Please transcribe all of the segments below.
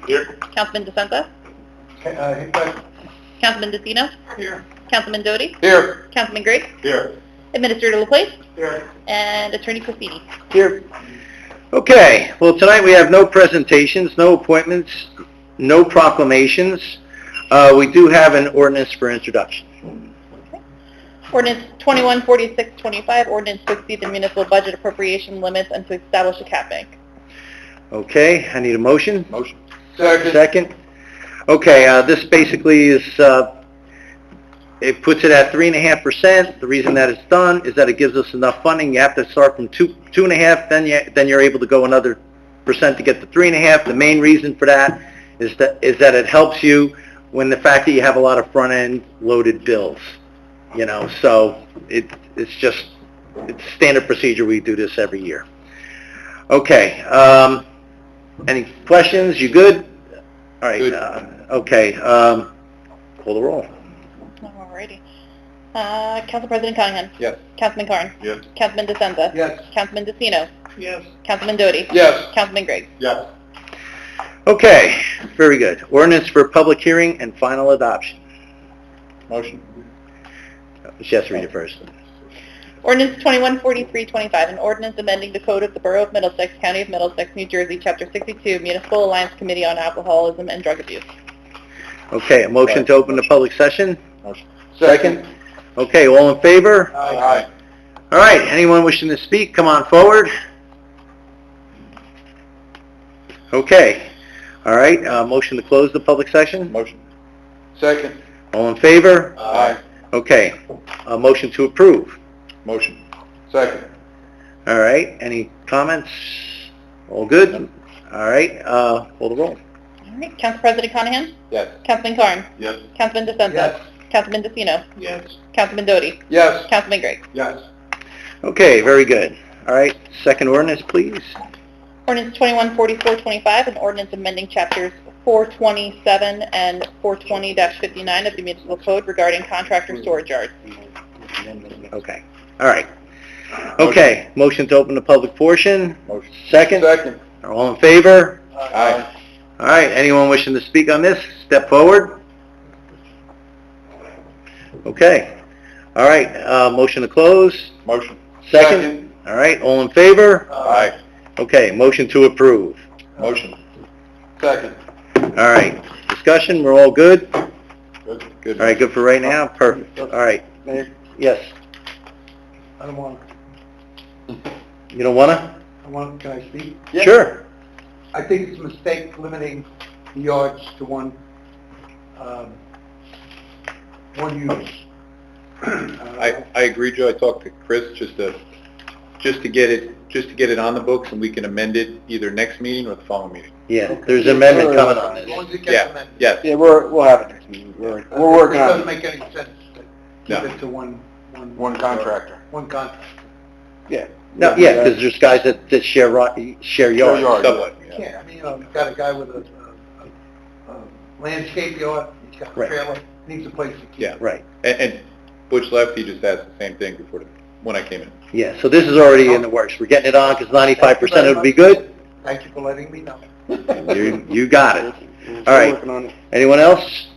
Here. Councilman DeSenza? Here. Councilman DeCino? Here. Councilman Doty? Here. Councilman Griggs? Here. Administrator LaPlace? Here. And Attorney Cassini. Here. Okay, well, tonight we have no presentations, no appointments, no proclamations. We do have an ordinance for introduction. Ordinance 214625, ordinance to exceed the municipal budget appropriation limits and to establish a cap bank. Okay, I need a motion. Motion. Second. Okay, this basically is, it puts it at 3.5%. The reason that it's done is that it gives us enough funding. You have to start from 2.5, then you're able to go another percent to get to 3.5. The main reason for that is that it helps you when the fact that you have a lot of front-end loaded bills. You know, so it's standard procedure. We do this every year. Okay. Any questions? You good? All right. Good. Okay. Call the roll. Alrighty. Council President Cunningham? Yes. Councilman Carn? Yes. Councilman DeSenza? Yes. Councilman DeCino? Yes. Councilman Doty? Yes. Councilman Griggs? Yes. Okay. Very good. Ordinance for public hearing and final adoption. Motion. Just read it first. Ordinance 214325, an ordinance amending the code of the Borough of Middlesex, County of Middlesex, New Jersey, Chapter 62, Municipal Alliance Committee on Alcoholism and Drug Abuse. Okay. A motion to open the public session. Motion. Second. Okay. All in favor? Aye. All right. Anyone wishing to speak, come on forward. Okay. All right. Motion to close the public session. Motion. Second. All in favor? Aye. Okay. A motion to approve. Motion. Second. All right. Any comments? All good? All right. Call the roll. Alright, Council President Cunningham? Yes. Councilman Carn? Yes. Councilman DeSenza? Yes. Councilman DeCino? Yes. Councilman Doty? Yes. Councilman Griggs? Yes. Okay. Very good. All right. Second ordinance, please. Ordinance 214425, an ordinance amending chapters 427 and 420-59 of the municipal code regarding contractor storage yards. Okay. All right. Okay. Motion to open the public portion. Motion. Second. Second. All in favor? Aye. All right. Anyone wishing to speak on this, step forward. Okay. All right. Motion to close. Motion. Second. All right. All in favor? Aye. Okay. Motion to approve. Motion. Second. All right. Discussion. We're all good? Good. Good. All right. Good for right now? Perfect. All right. Mayor, Yes. I don't want, You don't want to? can I speak? Yeah. Sure. I think it's a mistake limiting the yards to one use. I agree, Joe. I talked to Chris just to get it on the books, and we can amend it either next meeting or the following meeting. Yeah. There's an amendment coming on As this. long as it Yeah, gets amended. yes. Yeah, we'll have it next meeting. We're working It on doesn't it. make any sense to No. keep it to one contractor. one contract. Yeah. No, yeah, because there's guys that share yards. yards. Sublet, You yeah. can't, I mean, you know, you've got a guy with a landscape yard, he's got a Right. trailer, needs a place to keep Yeah. it. Right. And Butch left, he just asked the same thing when I came in. Yeah, so this is already in the works. We're getting it on because 95% of it would be good. Thank you for letting me know. You got it. All right. Anyone else?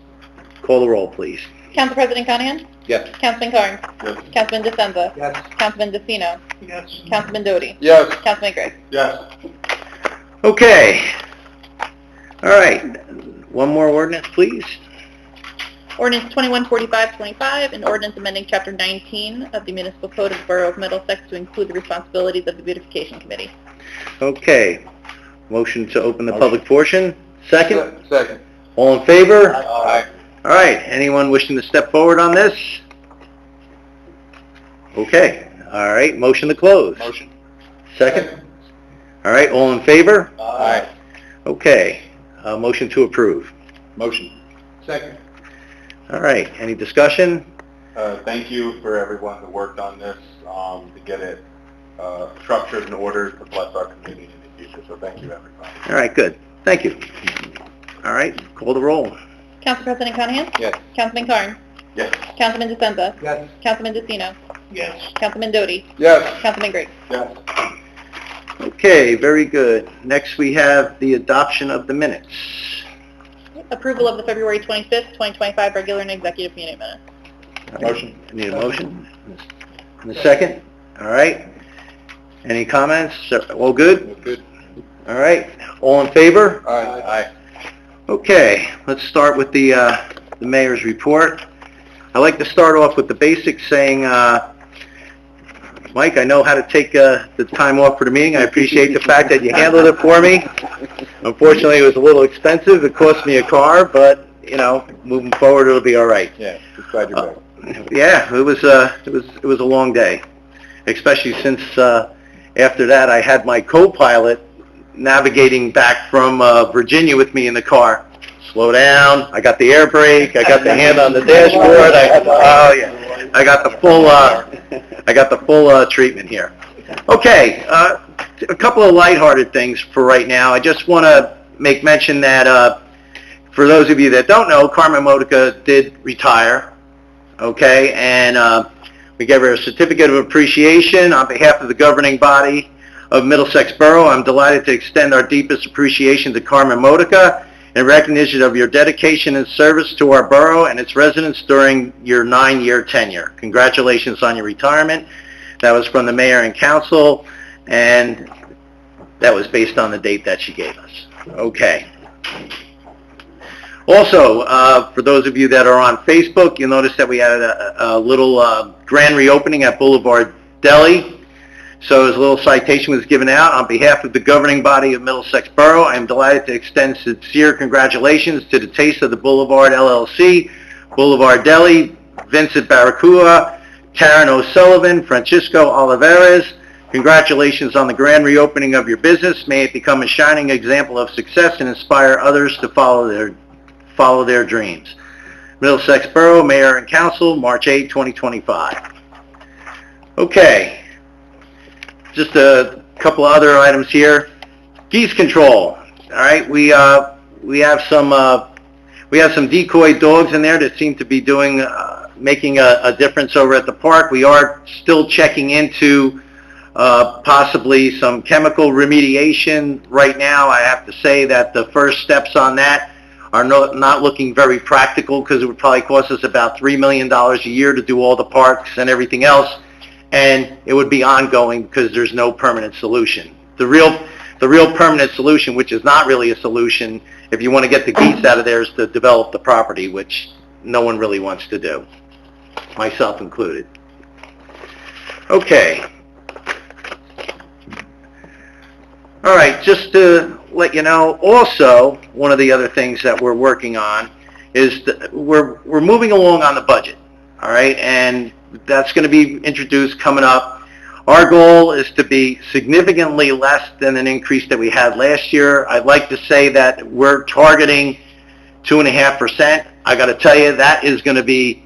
Call the roll, please. Council President Cunningham? Yes. Councilman Carn? Yes. Councilman DeSenza? Yes. Councilman DeCino? Yes. Councilman Doty? Yes. Councilman Griggs? Yes. Okay. All right. One more ordinance, please. Ordinance 214525, an ordinance amending Chapter 19 of the Municipal Code of the Borough of Middlesex to include the responsibilities of the Beautification Committee. Okay. Motion to open the public portion. Second. Second. All in favor? Aye. All right. Anyone wishing to step forward on this? Okay. All right. Motion to close. Motion. Second. All right. All in favor? Aye. Okay. Motion to approve. Motion. Second. All right. Any discussion? Thank you for everyone who worked on this to get it structured and ordered to bless our community in the future. So thank you, everybody. All right. Good. Thank you. All right. Call the roll. Council President Cunningham? Yes. Councilman Carn? Yes. Councilman DeSenza? Yes. Councilman DeCino? Yes. Councilman Doty? Yes. Councilman Griggs? Yes. Okay. Okay, very good. Next, we have the adoption of the minutes. Approval of the February 25th, 2025 regular and executive meeting minutes. Motion. Need a motion? And a second? All right. Any comments? All good? Good. All right. All in favor? Aye. Okay, let's start with the mayor's report. I'd like to start off with the basics, saying, Mike, I know how to take the time off for the meeting. I appreciate the fact that you handled it for me. Unfortunately, it was a little expensive. It cost me a car, but, you know, moving forward, it'll be all right. Yeah, just glad you're back. Yeah, it was a long day, especially since after that I had my co-pilot navigating back from Virginia with me in the car. Slow down. I got the air brake. I got the hand on the dashboard. I got the full treatment here. Okay, a couple of lighthearted things for right now. I just want to make mention that for those of you that don't know, Carmen Modica did retire. Okay, and we gave her a certificate of appreciation on behalf of the governing body of Middlesex Borough. I'm delighted to extend our deepest appreciation to Carmen Modica in recognition of your dedication and service to our borough and its residents during your 9-year tenure. Congratulations on your retirement. That was from the mayor and council, and that was based on the date that she gave us. Okay. Also, for those of you that are on Facebook, you'll notice that we had a little grand reopening at Boulevard Deli. So as a little citation was given out, on behalf of the governing body of Middlesex Borough, I am delighted to extend sincere congratulations to the Taste of the Boulevard LLC, Boulevard Deli, Vincent Barracuda, Karen O'Sullivan, Francisco Olivares. Congratulations on the grand reopening of your business. May it become a shining example of success and inspire others to follow their dreams. Middlesex Borough, Mayor and Council, March 8, 2025. Okay. Just a couple of other items here. Geese control. All right, we have some decoy dogs in there that seem to be making a difference over at the park. We are still checking into possibly some chemical remediation right now. I have to say that the first steps on that are not looking very practical, because it would probably cost us about $3 million a year to do all the parks and everything else. And it would be ongoing because there's no permanent solution. The real permanent solution, which is not really a solution, if you want to get the geese out of there, is to develop the property, which no one really wants to do, myself included. Okay. All right, just to let you know, also, one of the other things that we're working on is we're moving along on the budget, all right, and that's going to be introduced coming up. Our goal is to be significantly less than an increase that we had last year. I'd like to say that we're targeting 2.5%. I got to tell you, that is going to be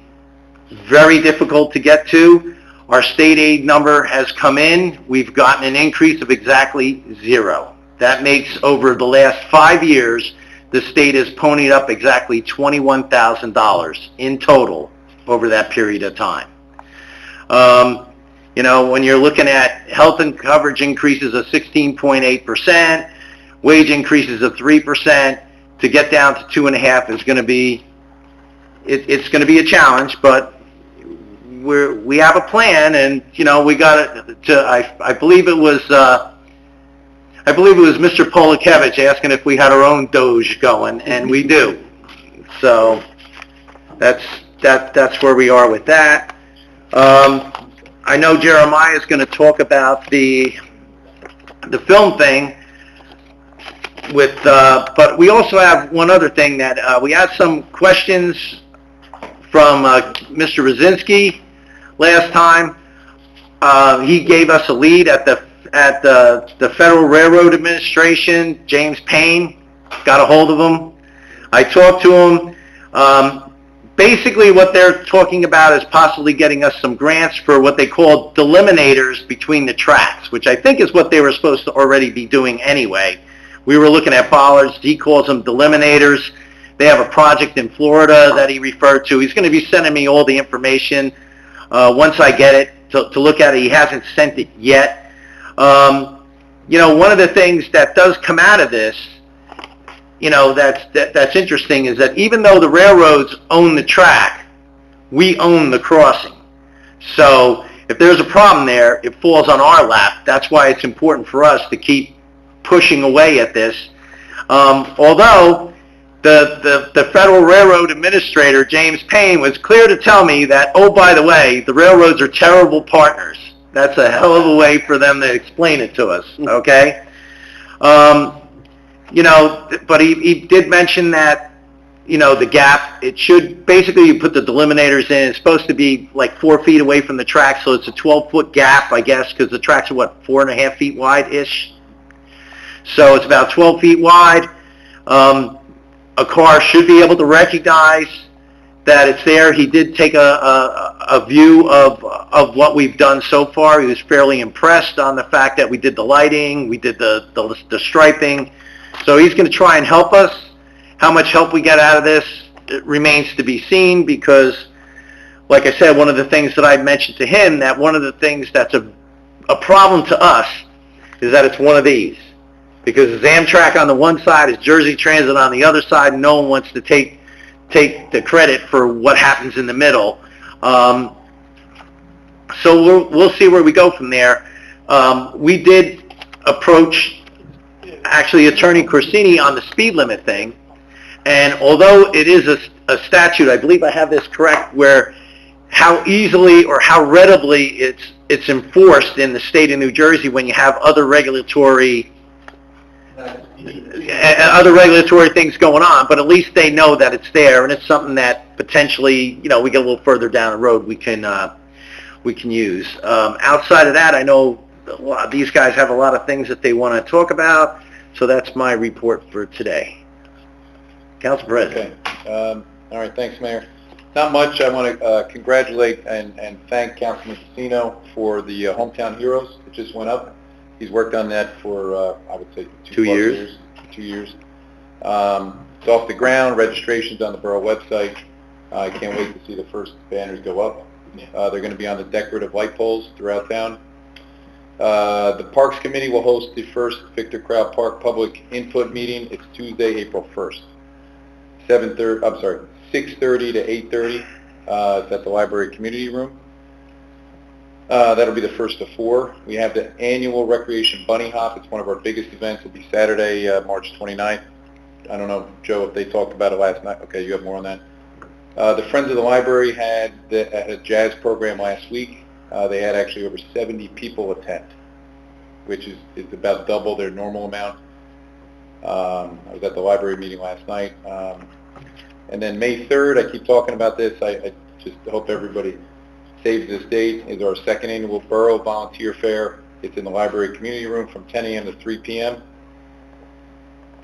very difficult to get to. Our state aid number has come in. We've gotten an increase of exactly 0. That makes, over the last 5 years, the state has ponied up exactly $21,000 in total over that period of time. You know, when you're looking at health and coverage increases of 16.8%, wage increases of 3%, to get down to 2.5 is going to be, it's going to be a challenge, but we have a plan, and, you know, we got it to, I believe it was Mr. Polakevich asking if we had our own Doge going, and we do. So that's where we are with that. I know Jeremiah is going to talk about the film thing but we also have one other thing that we had some questions from Mr. Rosinski last time. He gave us a lead at the Federal Railroad Administration. James Payne, got a hold of him. I talked to him. Basically, what they're talking about is possibly getting us some grants for what they call delimitators between the tracks, which I think is what they were supposed to already be doing anyway. We were looking at bollards. He calls them delimitators. They have a project in Florida that he referred to. He's going to be sending me all the information once I get it to look at it. He hasn't sent it yet. one of the things that does come out of this, that's interesting is that even though the railroads own the track, we own the crossing. So if there's a problem there, it falls on our lap. That's why it's important for us to keep pushing away at this. Although the Federal Railroad Administrator, James Payne, was clear to tell me that, oh, by the way, the railroads are terrible partners. That's a hell of a way for them to explain it to us, okay? But he did mention that, the gap, it should, basically you put the delimiters in, it's supposed to be like 4 feet away from the track, so it's a 12-foot gap, I guess, because the tracks are, 4.5 feet wide-ish? So it's about 12 feet wide. A car should be able to recognize that it's there. He did take a view of what we've done so far. He was fairly impressed on the fact that we did the lighting, we did the striping. So he's going to try and help us. How much help we get out of this, it remains to be seen, because, like I said, one of the things that I mentioned to him, that one of the things that's a problem to us is that it's one of these. Because it's Amtrak on the one side, it's Jersey Transit on the other side, and no one wants to take the credit for what happens in the middle. So we'll see where we go from there. We did approach, actually, Attorney Corsini on the speed limit thing, and although it is a statute, I believe I have this correct, where how easily or how readily it's enforced in the state of New Jersey when you have other regulatory things going on, but at least they know that it's there, and it's something that potentially, we get a little further down the road, we can use. Outside of that, I know these guys have a lot of things that they want to talk about, so that's my report for today. Council President. Okay. All right, thanks, Mayor. Not much. I want to congratulate and thank Councilman Casino for the Hometown Heroes that just went up. He's worked on that for, I would say, 2 years. 2 years. It's off the ground. Registration's on the borough website. I can't wait to see the first banners go up. They're going to be on the decorative light poles throughout town. The Parks Committee will host the first Victor Crowd Park public input meeting. It's Tuesday, April 1st. 6:30 to 8:30. It's at the library community room. That'll be the first of 4. We have the annual Recreation Bunny Hop. It's one of our biggest events. It'll be Saturday, March 29th. I don't know, Joe, if they talked about it last night. Okay, you have more on that. The Friends of the Library had a jazz program last week. They had actually over 70 people attend, which is about double their normal amount. I was at the library meeting last night. And then May 3rd, I keep talking about this. I just hope everybody saves this date, is our second annual Borough Volunteer Fair. It's in the library community room from 10 a.m. to 3 p.m.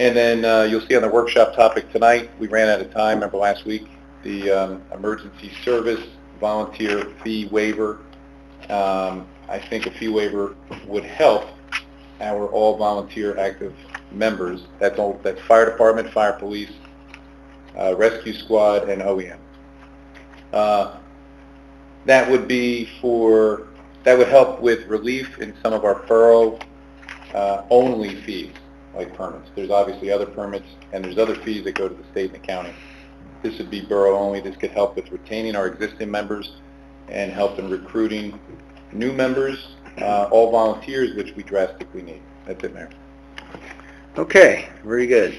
And then you'll see on the workshop topic tonight, we ran out of time, remember last week, the emergency service volunteer fee waiver. I think a fee waiver would help our all-volunteer active members. That's fire department, fire police, rescue squad, and OEM. That would help with relief in some of our borough only fees, like permits. There's obviously other permits, and there's other fees that go to the state and the county. This would be borough only. This could help with retaining our existing members and help in recruiting new members, all volunteers, which we drastically need. That's it, Mayor. Okay, very good.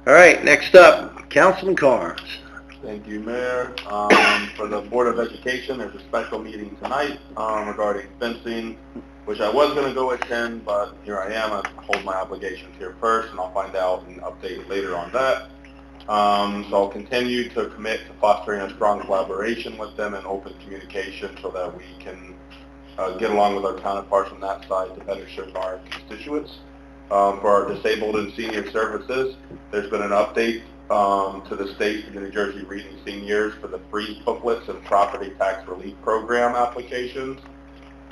All right, next up, Councilman Carnes. Thank you, Mayor. For the Board of Education, there's a special meeting tonight regarding fencing, which I was going to go attend, but here I am. I hold my obligations here first, and I'll find out and update later on that. So I'll continue to commit to fostering a strong collaboration with them and open communication so that we can get along with our counterparts on that side to better serve our constituents. For our disabled and senior services, there's been an update to the state for the New Jersey Reading Seniors for the free booklets and property tax relief program applications.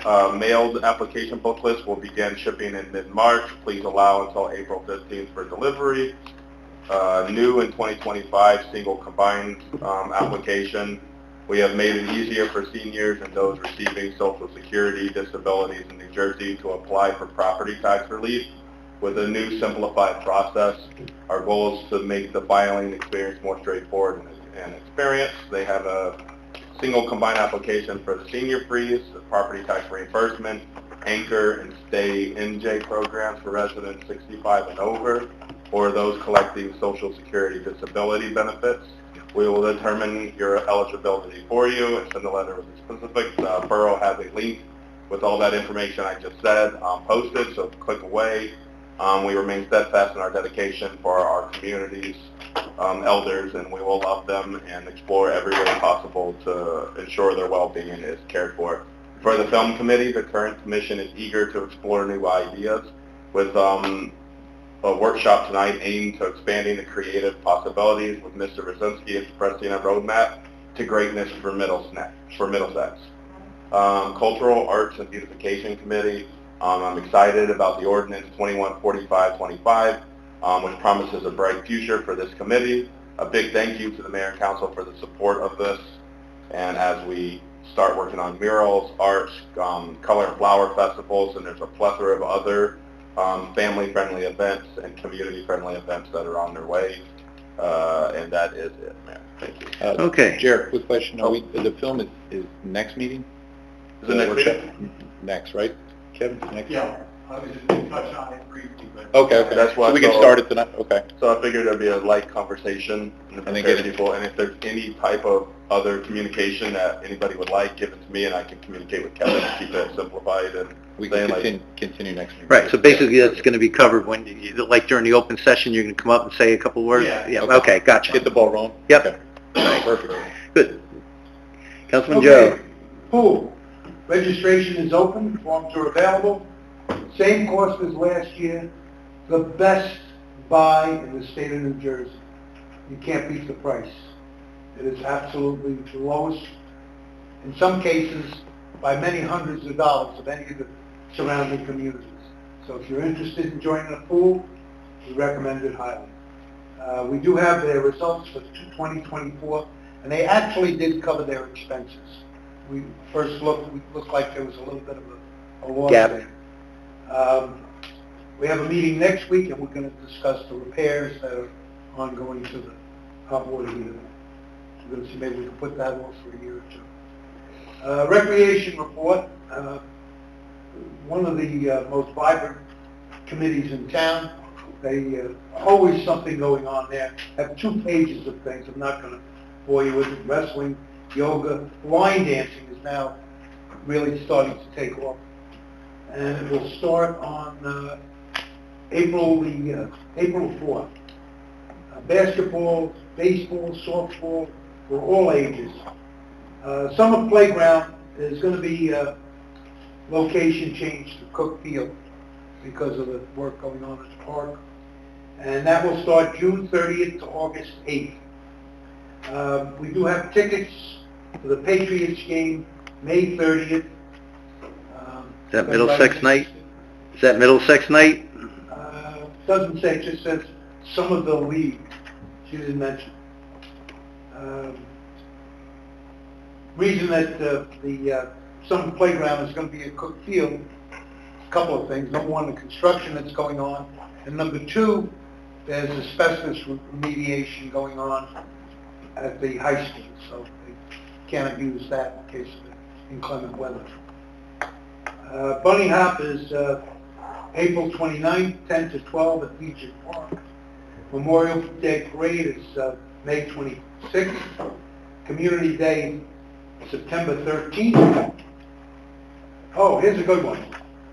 Mailed application booklets will begin shipping in mid-March. Please allow until April 15th for delivery. New in 2025, single combined application We have made it easier for seniors and those receiving Social Security disabilities in New Jersey to apply for property tax relief with a new simplified process. Our goal is to make the filing experience more straightforward and experienced. They have a single combined application for the senior freeze, the property tax reimbursement, anchor and stay NJ programs for residents 65 and over, or those collecting Social Security disability benefits. We will determine your eligibility for you and send a letter with the specifics. Borough has a link with all that information I just said posted, so click away. We remain steadfast in our dedication for our community's elders, and we will love them and explore every way possible to ensure their well-being is cared for. For the film committee, the current commission is eager to explore new ideas with a workshop tonight aimed to expanding the creative possibilities with Mr. Brzezinski expressing a roadmap to greatness for Middlesex. Cultural Arts and Beautification Committee, I'm excited about the ordinance 214525, which promises a bright future for this committee. A big thank you to the Mayor and Council for the support of this, and as we start working on murals, arts, color and flower festivals, and there's a plethora of other family-friendly events and community-friendly events that are on their way. And that is it, Mayor. Thank you. Okay. Jared, quick question. The film is next meeting? Is it next meeting? Next, right? Kevin, next? Yeah, I was just going to touch on it briefly, but... Okay. That's why so we can so- start it tonight? Okay. So I figured there'd be a light conversation and then prepare get it- people, and if there's any type of other communication that anybody would like, give it to me and I can communicate with Kevin and keep it simplified and We saying can like, continue next meeting. Right, so basically that's going to be covered when, like during the open session, you're going to come up and say a couple words? Yeah. Okay, gotcha. Get the ball rolling? Yep. Okay. Perfect. Good. Councilman Joe? Okay, pool. Registration is open, forms are available. Same cost as last year. The best buy in the state of New Jersey. You can't beat the price. It is absolutely the lowest, in some cases, by many hundreds of dollars of any of the surrounding communities. So if you're interested in joining a pool, we recommend it highly. We do have their results for 2024, and they actually did cover their expenses. We first looked, it looked like there was a little bit of a loss Gap. there. We have a meeting next week, and we're going to discuss the repairs that are ongoing to the hot water heater. We're going to see maybe we can put that off for a year or two. Recreation report. One of the most vibrant committees in town. They always something going on there. Have 2 pages of things. I'm not going to bore you with it. Wrestling, yoga, line dancing is now really starting to take off, and it will start on April 4th. Basketball, baseball, softball for all ages. Summer playground is going to be location changed to Cook Field because of the work going on at the park. And that will start June 30th to August 8th. We do have tickets for the Patriots game, May 30th. Is that Middlesex night? Is that Middlesex night? Doesn't say, it just says Somerville League. She didn't mention. Reason that the summer playground is going to be at Cook Field, a couple of things. Number one, the construction that's going on. And number two, there's asbestos remediation going on at the high school. So they cannot use that in case of inclement weather. Bunny Hop is April 29th, 10 to 12 at Legion Park. Memorial Day Parade is May 26th. Community Day, September 13th. Oh, here's a good one.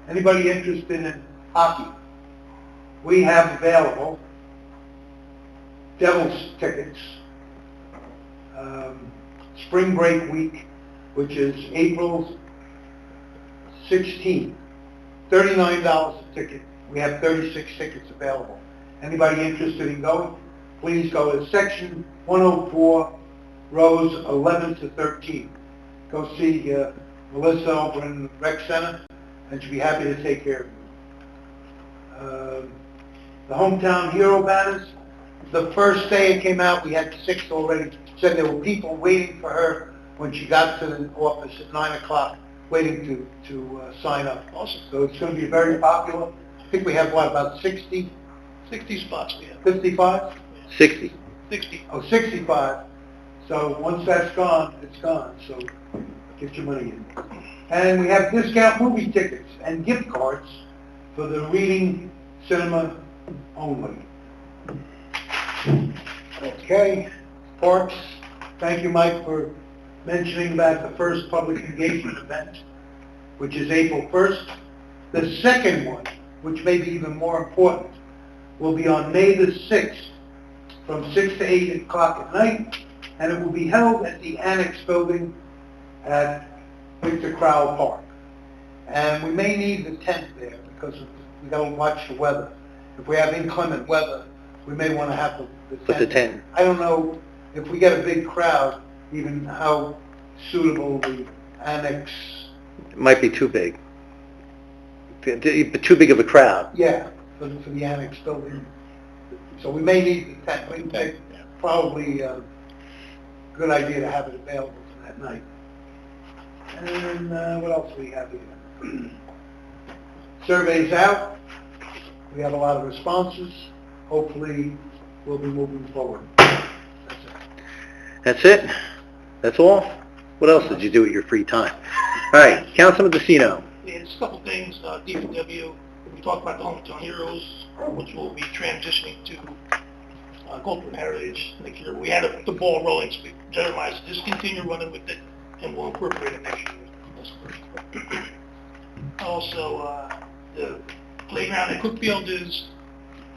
Anybody interested in hockey? We have available Devils tickets. Spring break week, which is April 16th. $39 a ticket. We have 36 tickets available. Anybody interested in going? Please go to section 104, rows 11 to 13. Go see Melissa over in the rec center, and she'll be happy to take care of you. The Hometown Hero banners. The first day it came out, we had 6 already. Said there were people waiting for her when she got to the office at 9 o'clock, waiting to sign up. Awesome. So it's going to be very popular. I think we have, what, about 60, 60 spots we have. 55? 60. 60. Oh, 65. So once that's gone, it's gone, so get your money in. And we have discount movie tickets and gift cards for the reading cinema only. Okay, Parks, thank you, Mike, for mentioning about the first public engagement event, which is April 1st. The second one, which may be even more important, will be on May the 6th from 6 to 8 o'clock at night, and it will be held at the Annex Building at Victor Crowell Park. And we may need the tent there because we got to watch the weather. If we have inclement weather, we may want to have the tent. Put the tent. I don't know if we get a big crowd, even how suitable the annex. It might be too big. Too big of a crowd. Yeah, for the annex building. So we may need the tent. We think probably a good idea to have it available for that night. And what else do we have here? Surveys out. We have a lot of responses. Hopefully, we'll be moving forward. That's it? That's all? What else did you do at your free time? All right, Councilman DeCino. Yeah, just a couple things. DPW, we talked about the Hometown Heroes, which will be transitioning to Culture and Heritage next year. We had the ball rolling, so we Jeremiah said, just continue running with it, and we'll incorporate it next year. Also, the playground at Cookfield is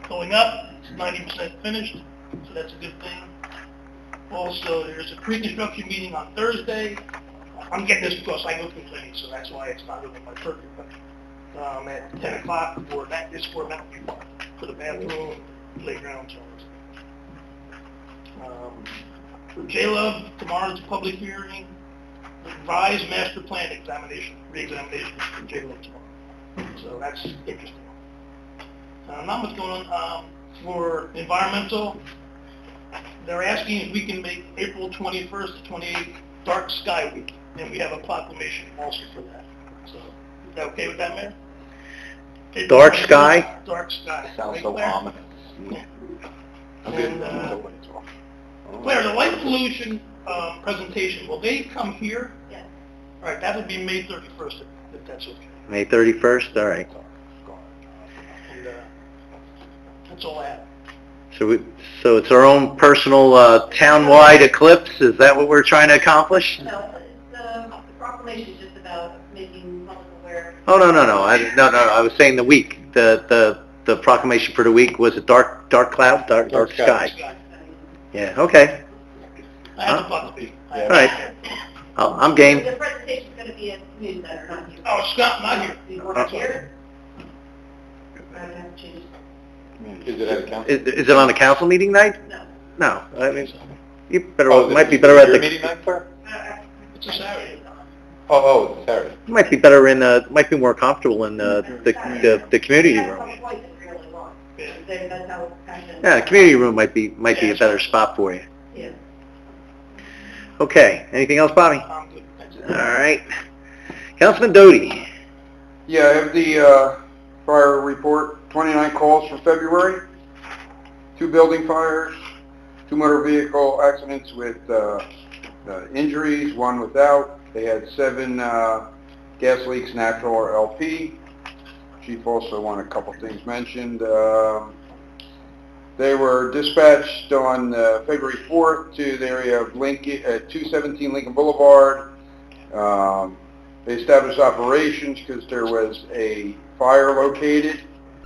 going up. It's 90% finished, so that's a good thing. Also, there's a pre-construction meeting on Thursday. I'm getting this because I go through planning, so that's why it's not really my purview. But at 10 o'clock for Mountain View Park, for the bathroom, playground, so for J-Love, tomorrow's a public hearing, revised master plan examination, re-examination for J-Love tomorrow. So that's interesting. Not much going on. For environmental, they're asking if we can make April 21st to 28th Dark Sky Week, and we have a proclamation also for that. So, is that okay with that, Mayor? April Dark 21st, sky? Dark sky. Sounds Right, so Claire? ominous. Yeah. Okay. And, Claire, the light pollution presentation, will they come here? Yes. All right, that would be May 31st, if that's okay. May 31st, all right. And that's all I have. So it's our own personal town-wide eclipse? Is that what we're trying to accomplish? No, the proclamation is just about making public aware. Oh, no. I was saying the week. The proclamation for the week was it dark cloud, dark sky. Yeah, okay. I have to plug the All right. I'm game. The presentation is going to be at the newsletter, not here. Oh, Scott, not here. You want to hear? I would have to change. Is it at a council? Is it on a council meeting night? No. No, I mean, you better, Oh, might be better at your the, meeting night, Claire? It's a Saturday. Oh, it's Saturday. might be better in, might be more comfortable in the community That's room. how twice it's really long. That's how it's kind of. Yeah, the community room might be a better spot for you. Yeah. Okay, anything else, Bobby? I'm good. That's it. All right. Councilman Doty. Yeah, I have the fire report, 29 calls for February, 2 building fires, 2 motor vehicle accidents with injuries, 1 without. They had 7 gas leaks, natural or LP. Chief also wanted a couple things mentioned. They were dispatched on February 4th to the area of Lincoln, 217 Lincoln Boulevard. They established operations because there was a fire located.